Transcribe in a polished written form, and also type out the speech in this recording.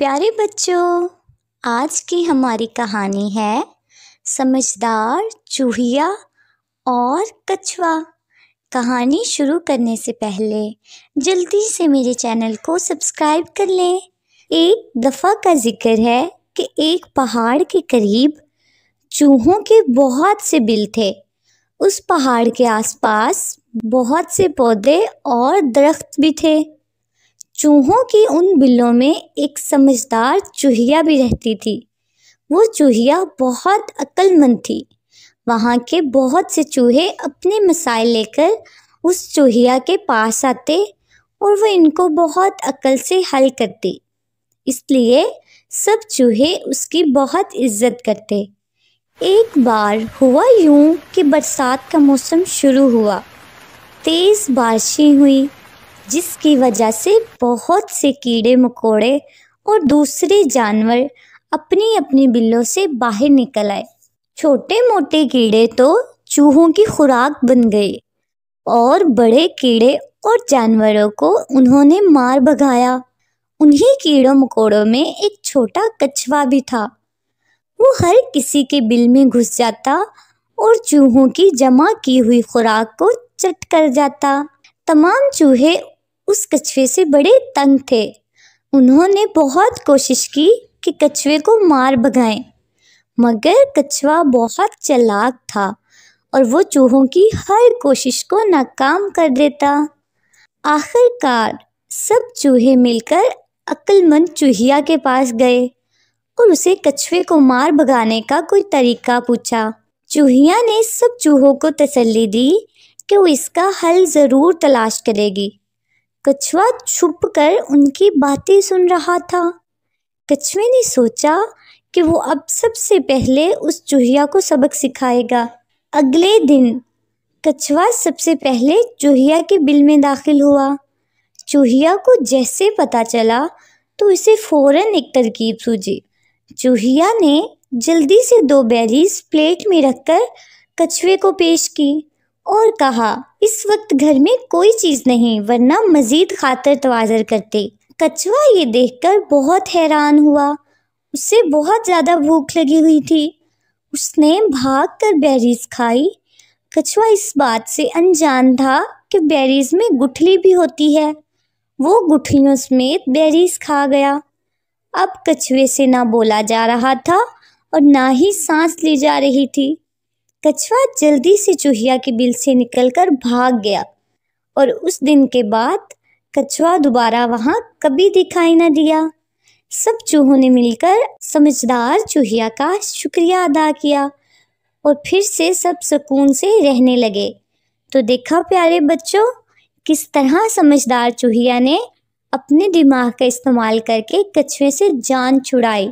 پیارے بچوں، آج کی ہماری کہانی ہے سمجھدار چوہیا اور کچھوا۔ کہانی شروع کرنے سے پہلے جلدی سے میرے چینل کو سبسکرائب کر لیں۔ ایک دفعہ کا ذکر ہے کہ ایک پہاڑ کے قریب چوہوں کے بہت سے بل تھے۔ اس پہاڑ کے آس پاس بہت سے پودے اور درخت بھی تھے۔ چوہوں کی ان بلوں میں ایک سمجھدار چوہیا بھی رہتی تھی۔ وہ چوہیا بہت عقل مند تھی۔ وہاں کے بہت سے چوہے اپنے مسائل لے کر اس چوہیا کے پاس آتے اور وہ ان کو بہت عقل سے حل کرتی، اس لیے سب چوہے اس کی بہت عزت کرتے۔ ایک بار ہوا یوں کہ برسات کا موسم شروع ہوا۔ تیز بارشیں ہوئی جس کی وجہ سے بہت سے کیڑے مکوڑے اور دوسرے جانور اپنی اپنی بلوں سے باہر نکل آئے۔ چھوٹے موٹے کیڑے تو چوہوں کی خوراک بن گئے اور بڑے کیڑے اور جانوروں کو انہوں نے مار بھگایا۔ انہی کیڑوں مکوڑوں میں ایک چھوٹا کچھوا بھی تھا۔ وہ ہر کسی کے بل میں گھس جاتا اور چوہوں کی جمع کی ہوئی خوراک کو چٹ کر جاتا۔ تمام چوہے اس کچھوے سے بڑے تنگ تھے۔ انہوں نے بہت کوشش کی کہ کچھوے کو مار بھگائیں، مگر کچھوا بہت چالاک تھا اور وہ چوہوں کی ہر کوشش کو ناکام کر دیتا۔ آخر کار سب چوہے مل کر عقل مند چوہیا کے پاس گئے اور اسے کچھوے کو مار بھگانے کا کوئی طریقہ پوچھا۔ چوہیا نے سب چوہوں کو تسلی دی کہ وہ اس کا حل ضرور تلاش کرے گی۔ کچھوا چھپ کر ان کی باتیں سن رہا تھا۔ کچھوے نے سوچا کہ وہ اب سب سے پہلے اس چوہیا کو سبق سکھائے گا۔ اگلے دن کچھوا سب سے پہلے چوہیا کے بل میں داخل ہوا۔ چوہیا کو جیسے پتہ چلا تو اسے فوراً ایک ترکیب سوجی۔ چوہیا نے جلدی سے 2 بیریز پلیٹ میں رکھ کر کچھوے کو پیش کی اور کہا، اس وقت گھر میں کوئی چیز نہیں ورنہ مزید خاطر تواضع کرتے۔ کچھوا یہ دیکھ کر بہت حیران ہوا۔ اسے بہت زیادہ بھوک لگی ہوئی تھی۔ اس نے بھاگ کر بیریز کھائی۔ کچھوا اس بات سے انجان تھا کہ بیریز میں گٹھلی بھی ہوتی ہے۔ وہ گٹھلیوں سمیت بیریز کھا گیا۔ اب کچھوے سے نہ بولا جا رہا تھا اور نہ ہی سانس لی جا رہی تھی۔ کچھوا جلدی سے چوہیا کے بل سے نکل کر بھاگ گیا اور اس دن کے بعد کچھوا دوبارہ وہاں کبھی دکھائی نہ دیا۔ سب چوہوں نے مل کر سمجھدار چوہیا کا شکریہ ادا کیا اور پھر سے سب سکون سے رہنے لگے۔ تو دیکھا پیارے بچوں، کس طرح سمجھدار چوہیا نے اپنے دماغ کا استعمال کر کے کچھوے سے جان چھڑائی۔